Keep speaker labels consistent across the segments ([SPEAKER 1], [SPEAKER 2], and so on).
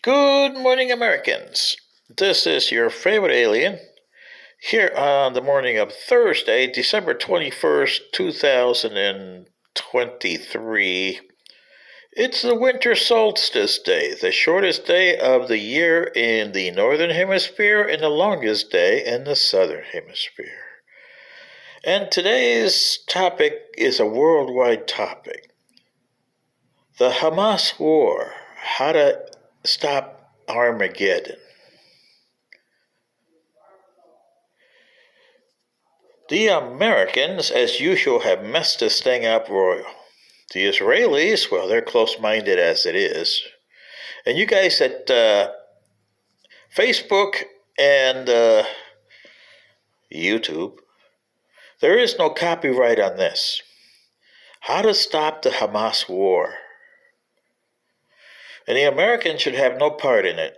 [SPEAKER 1] Good morning, Americans. This is your favorite alien here on the morning of Thursday, December 21st, 2023. It's the winter solstice day, the shortest day of the year in the northern hemisphere and the longest day in the southern hemisphere. And today's topic is a worldwide topic. The Hamas War, how to stop Armageddon. The Americans, as usual, have messed this thing up royal. The Israelis, well, they're close-minded as it is. And you guys at Facebook and YouTube, there is no copyright on this. How to stop the Hamas war. And the Americans should have no part in it.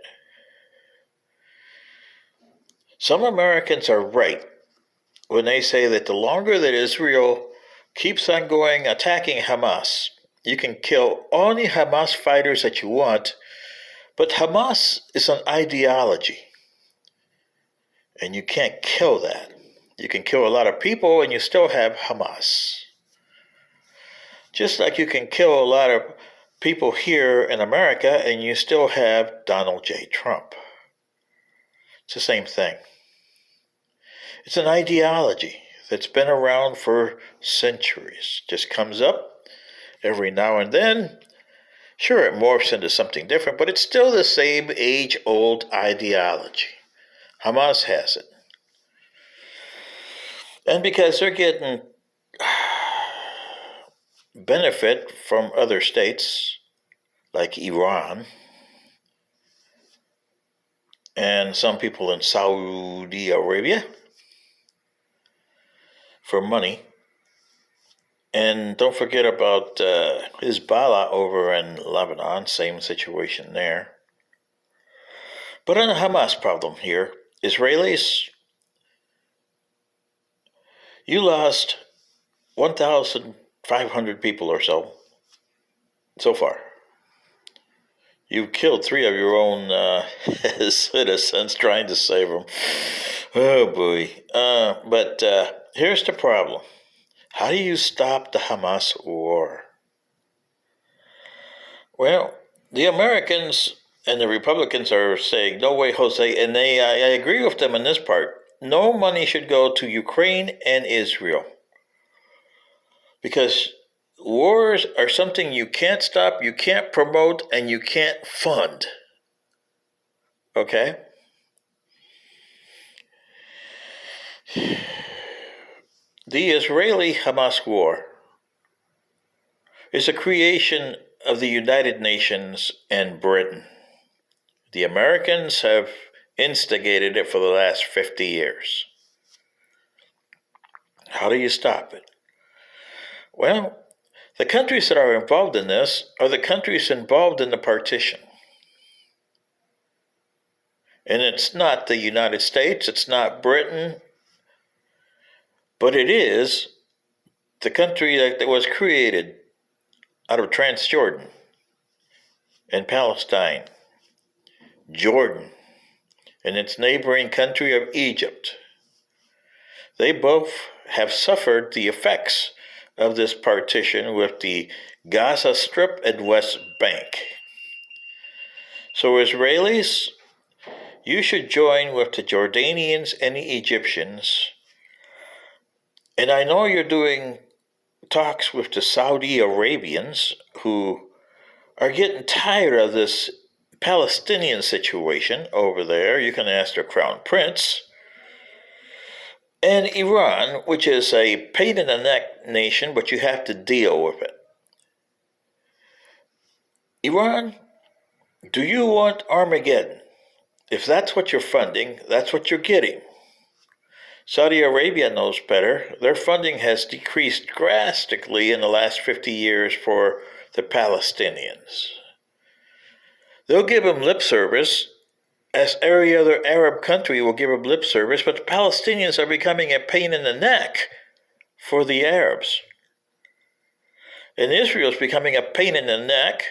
[SPEAKER 1] Some Americans are right when they say that the longer that Israel keeps on going attacking Hamas, you can kill all the Hamas fighters that you want, but Hamas is an ideology, and you can't kill that. You can kill a lot of people and you still have Hamas. Just like you can kill a lot of people here in America and you still have Donald J. Trump. It's the same thing. It's an ideology that's been around for centuries. Just comes up every now and then. Sure, it morphs into something different, but it's still the same age-old ideology. Hamas has it. And because they're getting benefit from other states like Iran and some people in Saudi Arabia for money. And don't forget about Hezbollah over in Lebanon, same situation there. But on the Hamas problem here, Israelis, you lost 1,500 people or so far. You killed 3 of your own citizens trying to save them. Oh boy. But here's the problem. How do you stop the Hamas war? Well, the Americans and the Republicans are saying, no way, Jose, and I agree with them in this part. No money should go to Ukraine and Israel. Because wars are something you can't stop, you can't promote, and you can't fund. Okay? The Israeli-Hamas war is a creation of the United Nations and Britain. The Americans have instigated it for the last 50 years. How do you stop it? Well, the countries that are involved in this are the countries involved in the partition. And it's not the United States, it's not Britain, but it is the country that was created out of Transjordan and Palestine, Jordan, and its neighboring country of Egypt. They both have suffered the effects of this partition with the Gaza Strip and West Bank. So Israelis, you should join with the Jordanians and the Egyptians. And I know you're doing talks with the Saudi Arabians who are getting tired of this Palestinian situation over there. You can ask their crown prince. And Iran, which is a pain-in-the-neck nation, but you have to deal with it. Iran, do you want Armageddon? If that's what you're funding, that's what you're getting. Saudi Arabia knows better. Their funding has decreased drastically in the last 50 years for the Palestinians. They'll give them lip service, as every other Arab country will give them lip service, but the Palestinians are becoming a pain in the neck for the Arabs. And Israel is becoming a pain in the neck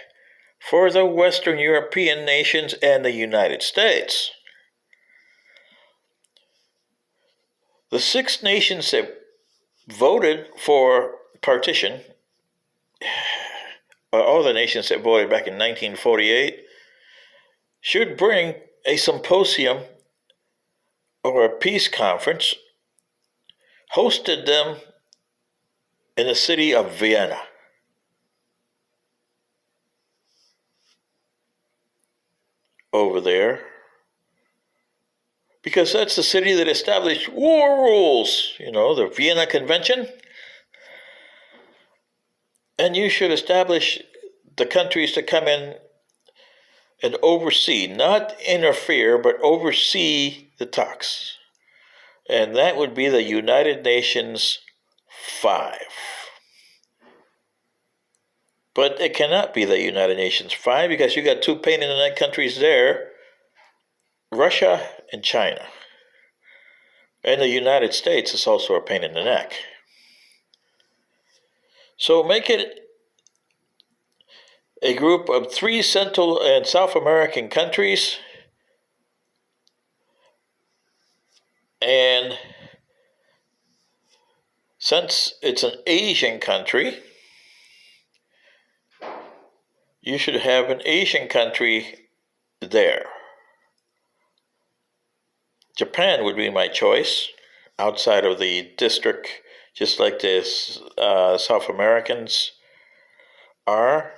[SPEAKER 1] for the Western European nations and the United States. The 6 nations that voted for partition, all the nations that voted back in 1948, should bring a symposium or a peace conference, hosted them in the city of Vienna. Over there, because that's the city that established war rules, the Vienna Convention. And you should establish the countries to come in and oversee, not interfere, but oversee the talks. And that would be the United Nations 5. But it cannot be the United Nations 5 because you got 2 pain in the neck countries there, Russia and China. And the United States is also a pain in the neck. So make it a group of 3 Central and South American countries, and since it's an Asian country, you should have an Asian country there. Japan would be my choice, outside of the district, just like the South Americans are.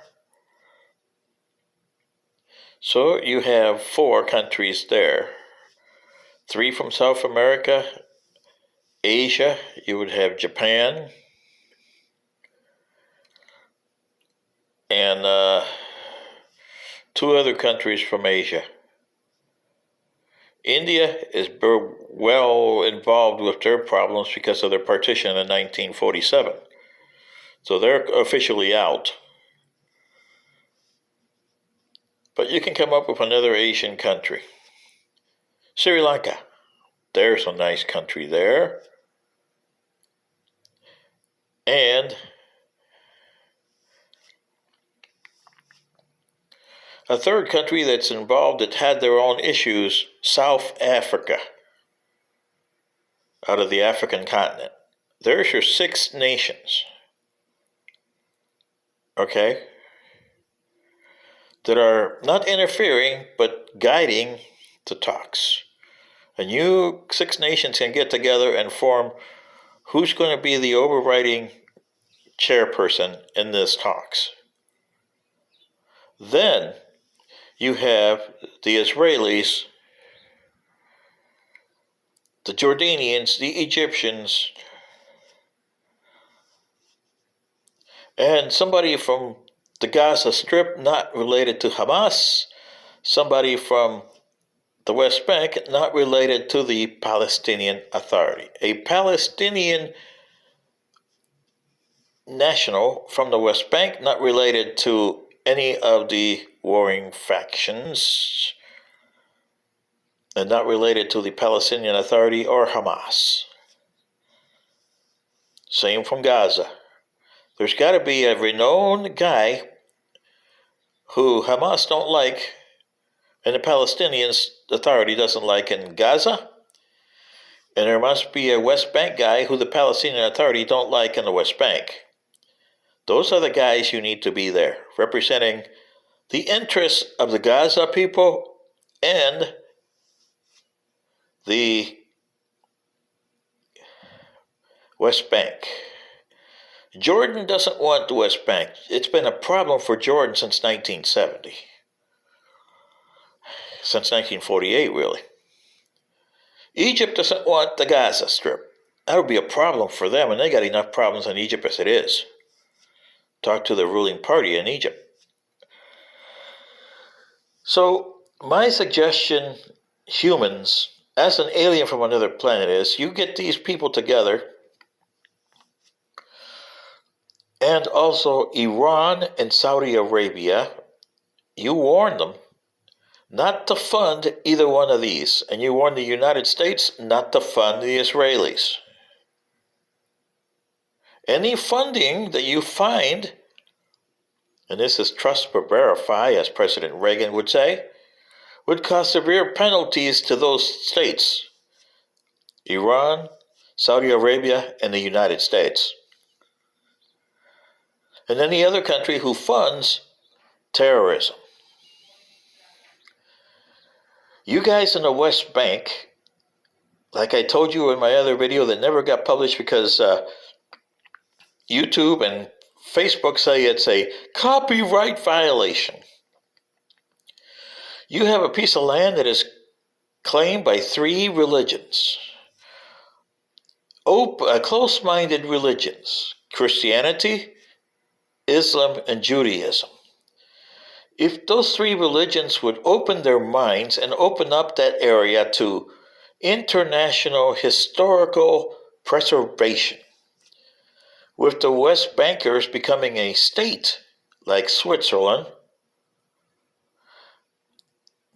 [SPEAKER 1] So you have 4 countries there. 3 from South America. Asia, you would have Japan. And 2 other countries from Asia. India is well involved with their problems because of their partition in 1947. So they're officially out. But you can come up with another Asian country. Sri Lanka. There's a nice country there. And a third country that's involved that had their own issues, South Africa, out of the African continent. There's your 6 nations, okay, that are not interfering but guiding the talks. And you 6 nations can get together and form who's going to be the overriding chairperson in this talks. Then you have the Israelis, the Jordanians, the Egyptians, and somebody from the Gaza Strip not related to Hamas, somebody from the West Bank not related to the Palestinian Authority, a Palestinian national from the West Bank not related to any of the warring factions, and not related to the Palestinian Authority or Hamas. Same from Gaza. There's got to be a renowned guy who Hamas don't like and the Palestinian Authority doesn't like in Gaza. And there must be a West Bank guy who the Palestinian Authority don't like in the West Bank. Those are the guys you need to be there, representing the interests of the Gaza people and the West Bank. Jordan doesn't want the West Bank. It's been a problem for Jordan since 1970. Since 1948, really. Egypt doesn't want the Gaza Strip. That would be a problem for them, and they got enough problems in Egypt as it is. Talk to the ruling party in Egypt. So, my suggestion, humans, as an alien from another planet, is you get these people together, and also Iran and Saudi Arabia, you warn them not to fund either one of these. And you warn the United States not to fund the Israelis. Any funding that you find and this is trust but verify, as President Reagan would say, would cause severe penalties to those states: Iran, Saudi Arabia, and the United States, and any other country who funds terrorism. You guys in the West Bank, like I told you in my other video that never got published because YouTube and Facebook say it's a copyright violation. You have a piece of land that is claimed by three religions, close-minded religions: Christianity, Islam, and Judaism. If those three religions would open their minds and open up that area to international historical preservation, with the West Bankers becoming a state like Switzerland,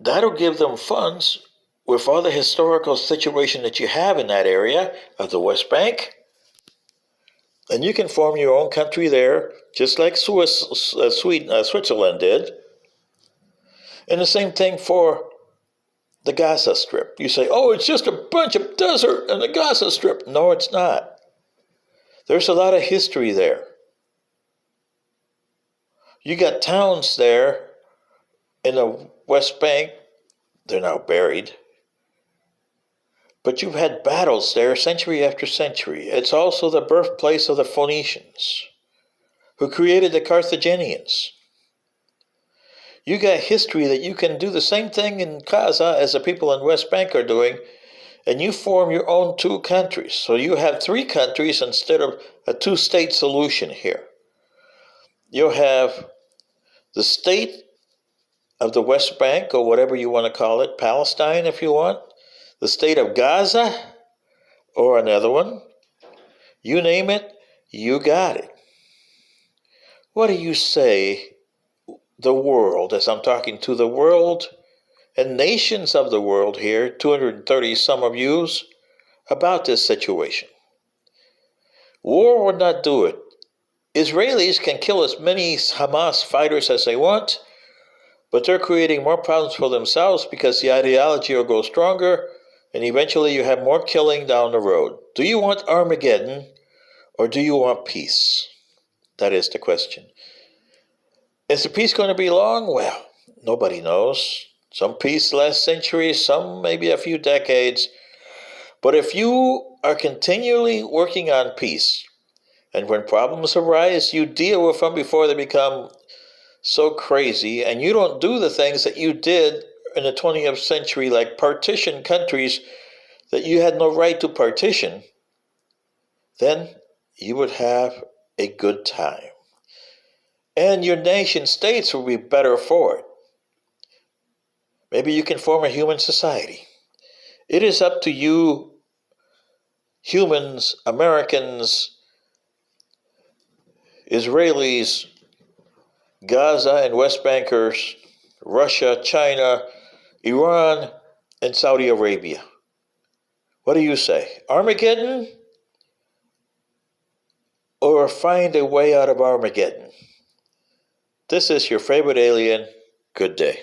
[SPEAKER 1] that'll give them funds with all the historical situation that you have in that area of the West Bank. And you can form your own country there, just like Switzerland did. And the same thing for the Gaza Strip. You say, oh, it's just a bunch of desert in the Gaza Strip. No, it's not. There's a lot of history there. You got towns there in the West Bank. They're now buried. But you've had battles there century after century. It's also the birthplace of the Phoenicians, who created the Carthaginians. You got history that you can do the same thing in Gaza as the people in West Bank are doing, and you form your own two countries. So you have three countries instead of a two-state solution here. You'll have the state of the West Bank, or whatever you want to call it, Palestine if you want, the state of Gaza, or another one. You name it, you got it. What do you say, the world, as I'm talking to the world and nations of the world here, 230 some of yous, about this situation? War would not do it. Israelis can kill as many Hamas fighters as they want, but they're creating more problems for themselves because the ideology will go stronger, and eventually you have more killing down the road. Do you want Armageddon, or do you want peace? That is the question. Is the peace going to be long? Well, nobody knows. Some peace lasts centuries, some maybe a few decades. But if you are continually working on peace, and when problems arise, you deal with them before they become so crazy, and you don't do the things that you did in the 20th century, like partition countries that you had no right to partition, then you would have a good time. And your nation states will be better for it. Maybe you can form a human society. It is up to you, humans, Americans, Israelis, Gaza and West Bankers, Russia, China, Iran, and Saudi Arabia. What do you say? Armageddon? Or find a way out of Armageddon? This is your favorite alien. Good day.